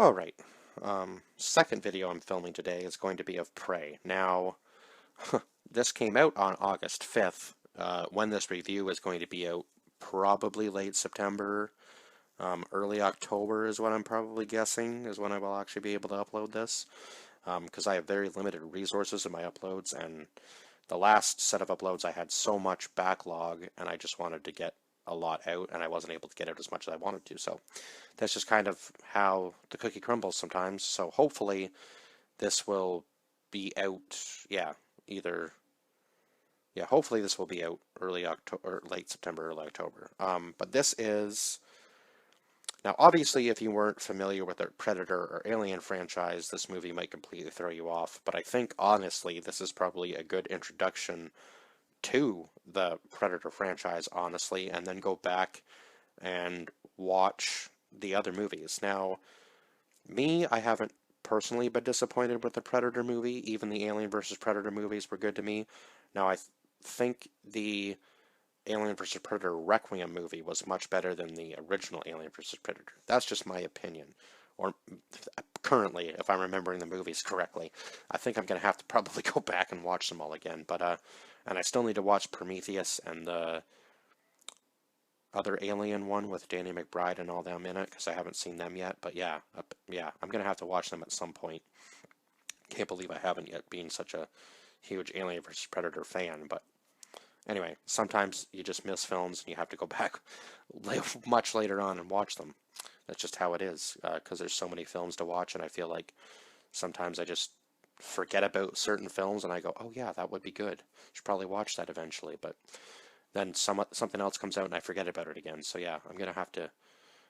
Alright, second video I'm filming today is going to be of Prey. Now, this came out on August 5th. When this review is going to be out, probably late September, early October is what I'm probably guessing, is when I will actually be able to upload this. Because I have very limited resources in my uploads, and the last set of uploads I had so much backlog, and I just wanted to get a lot out, and I wasn't able to get out as much as I wanted to. So that's just kind of how the cookie crumbles sometimes. So hopefully this will be out, hopefully this will be out early October, or late September, early October. But this is, now obviously if you weren't familiar with the Predator or Alien franchise, this movie might completely throw you off. But I think honestly this is probably a good introduction to the Predator franchise, honestly, and then go back and watch the other movies. Now, I haven't personally been disappointed with the Predator movie. Even the Alien vs. Predator movies were good to me. Now, I think the Alien vs. Predator Requiem movie was much better than the original Alien vs. Predator. That's just my opinion. Or currently, if I'm remembering the movies correctly. I think I'm going to have to probably go back and watch them all again. But and I still need to watch Prometheus and the other Alien one with Danny McBride and all them in it, because I haven't seen them yet. But yeah, I'm going to have to watch them at some point. Can't believe I haven't yet, being such a huge Alien vs. Predator fan. But anyway, sometimes you just miss films and you have to go back much later on and watch them. That's just how it is, because there's so many films to watch, and I feel like sometimes I just forget about certain films and I go, oh yeah, that would be good. Should probably watch that eventually, but then something else comes out and I forget about it again. So yeah, I'm gonna have to.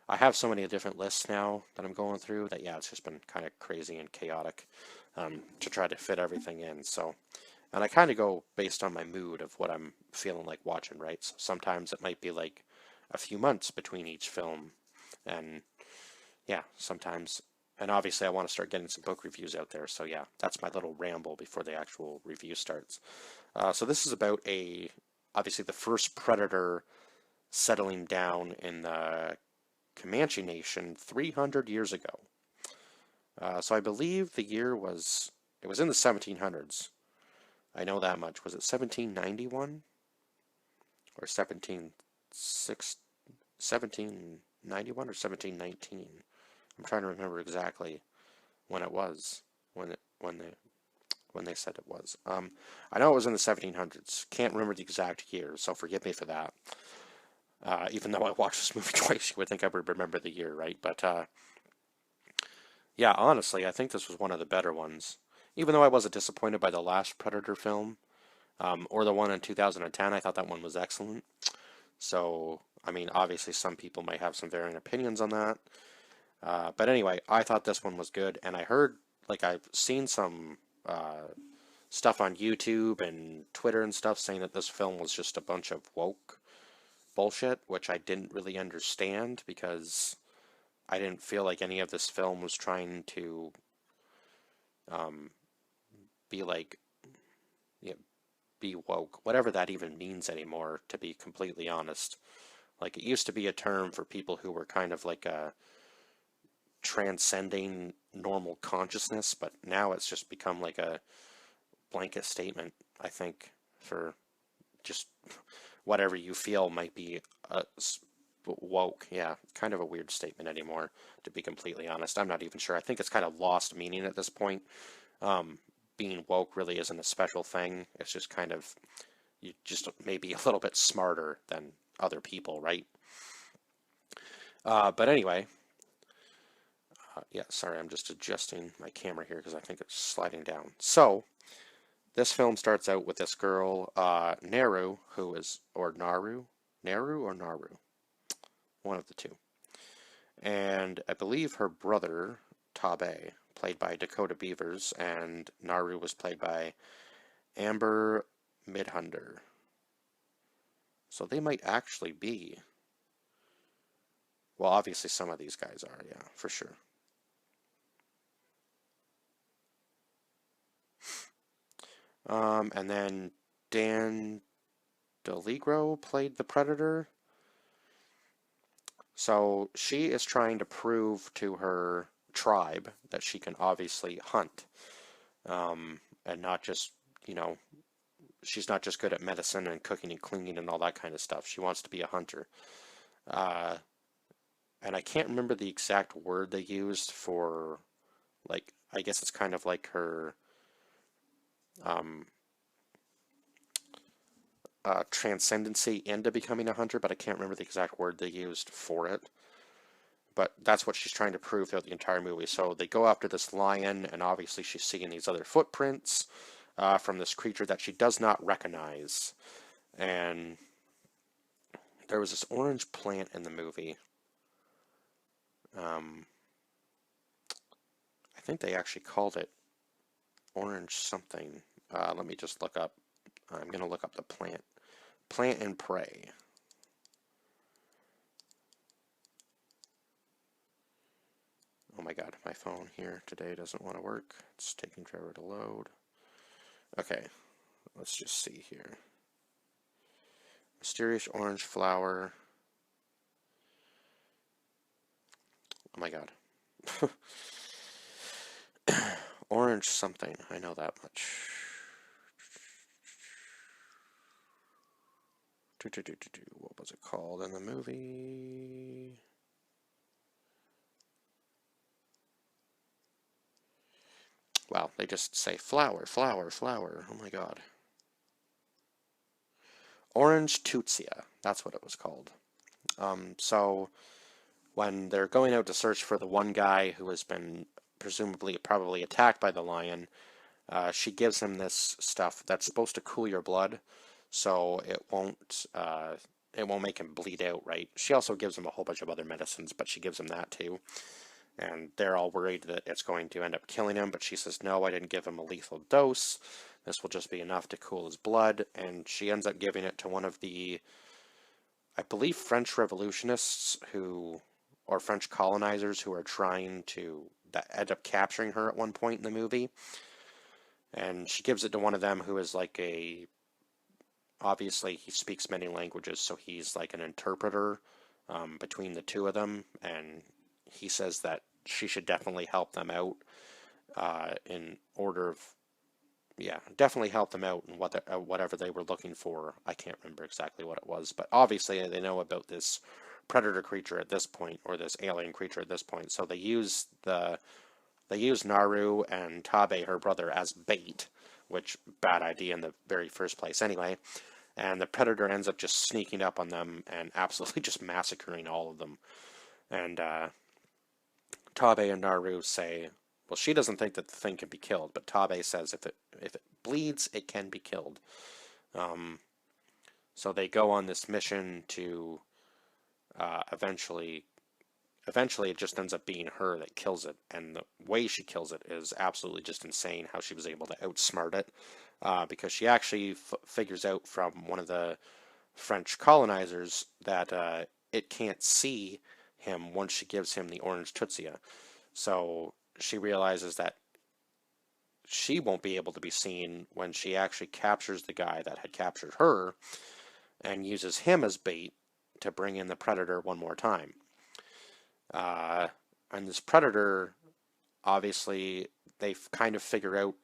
I have so many different lists now that I'm going through that yeah, it's just been kind of crazy and chaotic to try to fit everything in. So, and I kind of go based on my mood of what I'm feeling like watching, right? So sometimes it might be like a few months between each film, and yeah, sometimes. And obviously I want to start getting some book reviews out there, so yeah, that's my little ramble before the actual review starts. So this is about obviously the first predator settling down in the Comanche Nation 300 years ago. So I believe the year it was in the 1700s. I know that much. Was it 1791? Or 1791 or 1719? I'm trying to remember exactly when it was, when they said it was. I know it was in the 1700s. Can't remember the exact year, so forgive me for that. Even though I watched this movie twice, you would think I would remember the year, right? But yeah, honestly, I think this was one of the better ones. Even though I wasn't disappointed by the last Predator film, or the one in 2010, I thought that one was excellent. So, I mean, obviously some people might have some varying opinions on that. But anyway, I thought this one was good, and I heard, like, I've seen some stuff on YouTube and Twitter and stuff saying that this film was just a bunch of woke bullshit, which I didn't really understand because I didn't feel like any of this film was trying to be like, yeah, be woke, whatever that even means anymore, to be completely honest. Like, it used to be a term for people who were kind of like a transcending normal consciousness, but now it's just become like a blanket statement, I think, for just whatever you feel might be woke. Yeah, kind of a weird statement anymore, to be completely honest. I'm not even sure. I think it's kind of lost meaning at this point. Being woke really isn't a special thing. It's just kind of, you just maybe a little bit smarter than other people, right? But anyway, yeah, sorry, I'm just adjusting my camera here because I think it's sliding down. So, this film starts out with this girl, Naru, or Naru? Naru or Naru? One of the two. And I believe her brother, Tabe, played by Dakota Beavers, and Naru was played by Amber Midhunder. So they might actually be, well, obviously some of these guys are, yeah, for sure. And then Dan DeLigro played the Predator. So she is trying to prove to her tribe that she can obviously hunt, and not just, you know, she's not just good at medicine and cooking and cleaning and all that kind of stuff. She wants to be a hunter. Uh, and I can't remember the exact word they used for, like, I guess it's kind of like her um, transcendency into becoming a hunter, but I can't remember the exact word they used for it. But that's what she's trying to prove throughout the entire movie. So they go after this lion, and obviously she's seeing these other footprints from this creature that she does not recognize. And there was this orange plant in the movie. I think they actually called it orange something. Let me just look up. I'm going to look up the plant. Plant and Prey. Oh my god, my phone here today doesn't want to work. It's taking forever to load. Okay, let's just see here. Mysterious orange flower. Oh my god. Orange something, I know that much. What was it called in the movie? Wow, they just say flower, flower, flower. Oh my god. Orange Tutsia, that's what it was called. So when they're going out to search for the one guy who has been presumably probably attacked by the lion, she gives him this stuff that's supposed to cool your blood, so it won't make him bleed out, right? She also gives him a whole bunch of other medicines, but she gives him that too. And they're all worried that it's going to end up killing him, but she says, no, I didn't give him a lethal dose. This will just be enough to cool his blood, and she ends up giving it to one of the, I believe, French revolutionists or French colonizers who are trying to, that end up capturing her at one point in the movie. And she gives it to one of them who is like obviously he speaks many languages, so he's like an interpreter between the two of them, and he says that she should definitely help them out in order of, yeah, definitely help them out in whatever they were looking for. I can't remember exactly what it was, but obviously they know about this predator creature at this point, or this alien creature at this point, so they use Naru and Tabe, her brother, as bait, which, bad idea in the very first place anyway. And the predator ends up just sneaking up on them and absolutely just massacring all of them. And Tabe and Naru say, well, she doesn't think that the thing can be killed, but Tabe says if it bleeds, it can be killed. So they go on this mission to eventually it just ends up being her that kills it, and the way she kills it is absolutely just insane, how she was able to outsmart it, because she actually figures out from one of the French colonizers that it can't see him once she gives him the orange Tutsia. So she realizes that she won't be able to be seen when she actually captures the guy that had captured her and uses him as bait to bring in the predator one more time. And this predator, obviously, they kind of figure out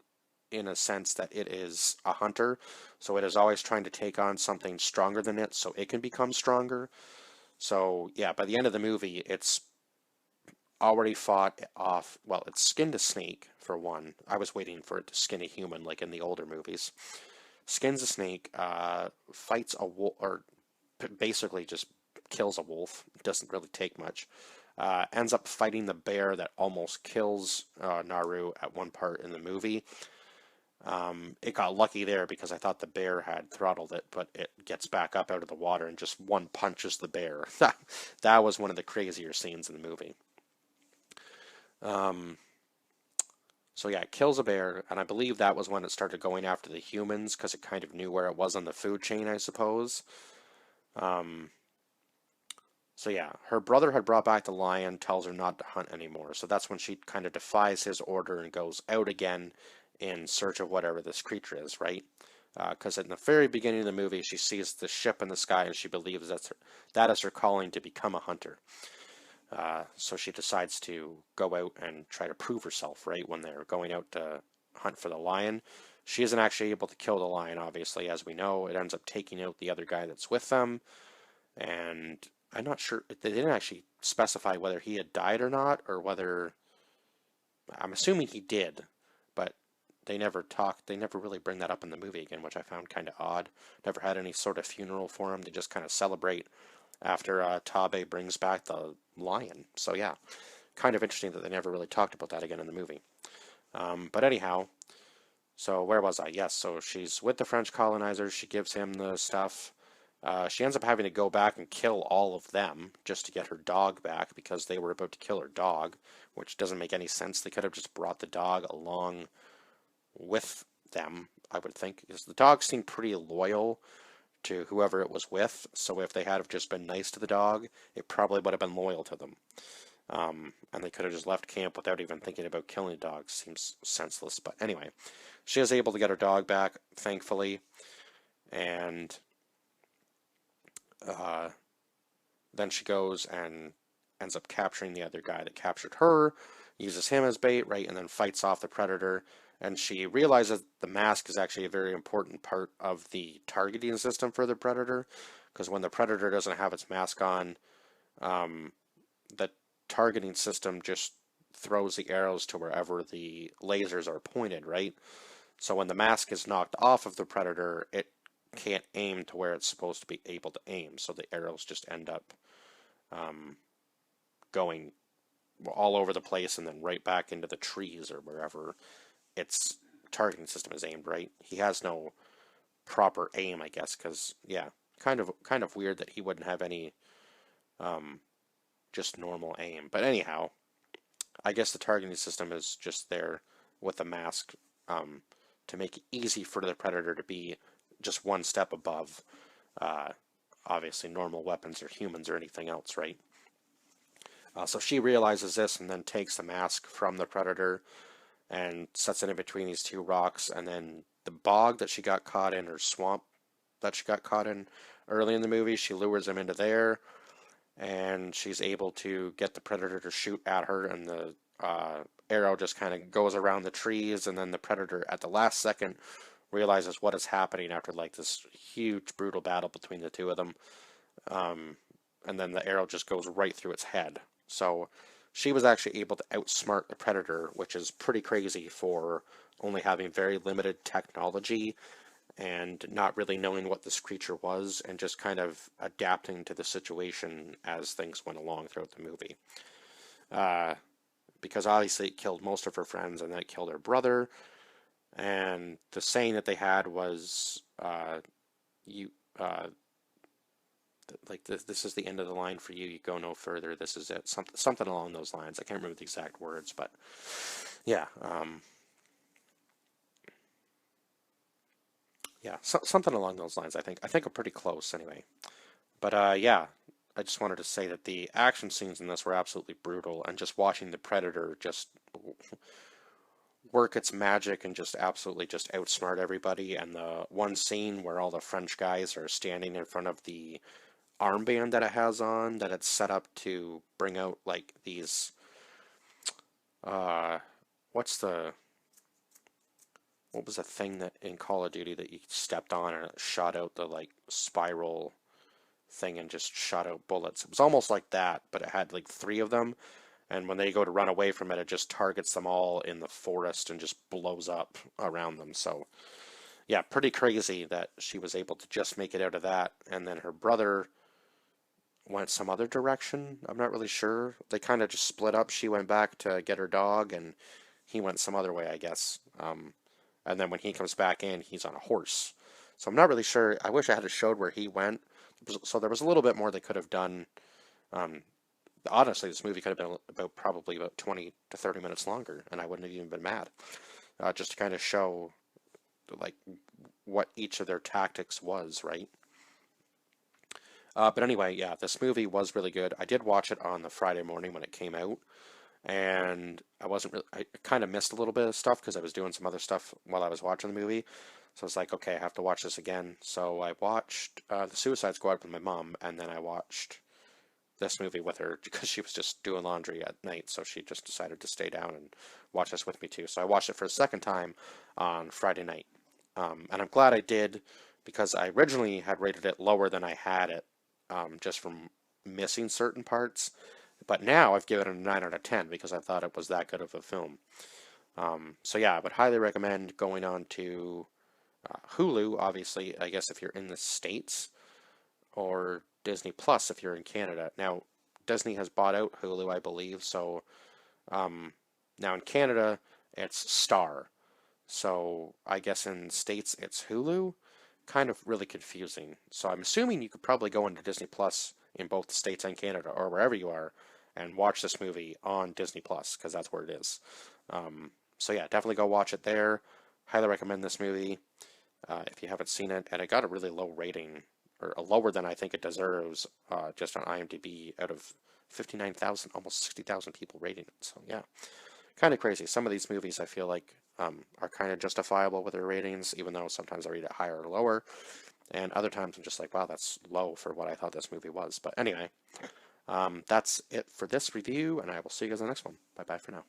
in a sense that it is a hunter, so it is always trying to take on something stronger than it so it can become stronger. So, yeah, by the end of the movie, it's already fought off, well, it skinned a snake, for one. I was waiting for it to skin a human, like in the older movies. Skins a snake, fights a wolf, or basically just kills a wolf. It doesn't really take much. Ends up fighting the bear that almost kills Naru at one part in the movie. It got lucky there because I thought the bear had throttled it, but it gets back up out of the water and just one punches the bear. That was one of the crazier scenes in the movie. So yeah, it kills a bear, and I believe that was when it started going after the humans, because it kind of knew where it was on the food chain, I suppose. So yeah, her brother had brought back the lion, tells her not to hunt anymore. So that's when she kind of defies his order and goes out again in search of whatever this creature is, right? Because in the very beginning of the movie, she sees the ship in the sky and she believes that is her calling to become a hunter. So she decides to go out and try to prove herself, right? When they're going out to hunt for the lion. She isn't actually able to kill the lion, obviously, as we know. It ends up taking out the other guy that's with them. And I'm not sure, they didn't actually specify whether he had died or not, or whether, I'm assuming he did, but they never really bring that up in the movie again, which I found kind of odd. Never had any sort of funeral for him. They just kind of celebrate after Tabe brings back the lion. So yeah, kind of interesting that they never really talked about that again in the movie. But anyhow, so where was I? Yes, so she's with the French colonizers. She gives him the stuff. She ends up having to go back and kill all of them just to get her dog back because they were about to kill her dog, which doesn't make any sense. They could have just brought the dog along with them, I would think, because the dog seemed pretty loyal to whoever it was with. So if they had have just been nice to the dog, it probably would have been loyal to them. And they could have just left camp without even thinking about killing the dog. Seems senseless. But anyway, she is able to get her dog back, thankfully. And then she goes and ends up capturing the other guy that captured her, uses him as bait, right, and then fights off the predator. And she realizes the mask is actually a very important part of the targeting system for the predator, because when the predator doesn't have its mask on, the targeting system just throws the arrows to wherever the lasers are pointed, right? So when the mask is knocked off of the predator, it can't aim to where it's supposed to be able to aim. So the arrows just end up going all over the place and then right back into the trees or wherever its targeting system is aimed, right? He has no proper aim, I guess, because yeah, kind of weird that he wouldn't have any just normal aim. But anyhow, I guess the targeting system is just there with the mask to make it easy for the predator to be just one step above, obviously, normal weapons or humans or anything else, right? So she realizes this and then takes the mask from the predator and sets it in between these two rocks, and then the bog that she got caught in, or swamp that she got caught in early in the movie, she lures him into there, and she's able to get the predator to shoot at her, and the arrow just kind of goes around the trees, and then the predator at the last second realizes what is happening after like this huge brutal battle between the two of them, and then the arrow just goes right through its head. So she was actually able to outsmart the predator, which is pretty crazy for only having very limited technology and not really knowing what this creature was and just kind of adapting to the situation as things went along throughout the movie. Because obviously it killed most of her friends and then it killed her brother. And the saying that they had was, like this is the end of the line for you. You go no further. This is it. Something along those lines. I can't remember the exact words, but yeah, something along those lines. I think I'm pretty close anyway. But yeah, I just wanted to say that the action scenes in this were absolutely brutal, and just watching the Predator just work its magic and just absolutely just outsmart everybody. And the one scene where all the French guys are standing in front of the armband that it has on, that it's set up to bring out like these what's the what was the thing that in Call of Duty that you stepped on and it shot out the like spiral thing and just shot out bullets? It was almost like that, but it had like three of them, and when they go to run away from it, it just targets them all in the forest and just blows up around them. So yeah, pretty crazy that she was able to just make it out of that. And then her brother went some other direction. I'm not really sure. They kind of just split up. She went back to get her dog, and he went some other way, I guess. And then when he comes back in, he's on a horse. So I'm not really sure. I wish I had showed where he went. So there was a little bit more they could have done. Honestly, this movie could have been probably about 20 to 30 minutes longer, and I wouldn't have even been mad. Just to kind of show like what each of their tactics was, right? But anyway, yeah, this movie was really good. I did watch it on the Friday morning when it came out, and I kind of missed a little bit of stuff because I was doing some other stuff while I was watching the movie. So I was like, okay, I have to watch this again. So I watched The Suicide Squad with my mom, and then I watched this movie with her because she was just doing laundry at night, so she just decided to stay down and watch this with me too. So I watched it for a second time on Friday night. And I'm glad I did because I originally had rated it lower than I had it, just from missing certain parts. But now I've given it a 9 out of 10 because I thought it was that good of a film. So yeah, I would highly recommend going on to Hulu, obviously, I guess if you're in the States, or Disney Plus if you're in Canada. Now, Disney has bought out Hulu, I believe, so now in Canada it's Star. So I guess in States it's Hulu. Kind of really confusing. So I'm assuming you could probably go into Disney Plus in both the States and Canada or wherever you are and watch this movie on Disney Plus because that's where it is. So yeah, definitely go watch it there. Highly recommend this movie if you haven't seen it. And it got a really low rating, or lower than I think it deserves, just on IMDb out of 59,000, almost 60,000 people rating it. So yeah, kind of crazy. Some of these movies I feel like are kind of justifiable with their ratings, even though sometimes I rate it higher or lower. And other times I'm just like, wow, that's low for what I thought this movie was. But anyway, that's it for this review, and I will see you guys in the next one. Bye bye for now.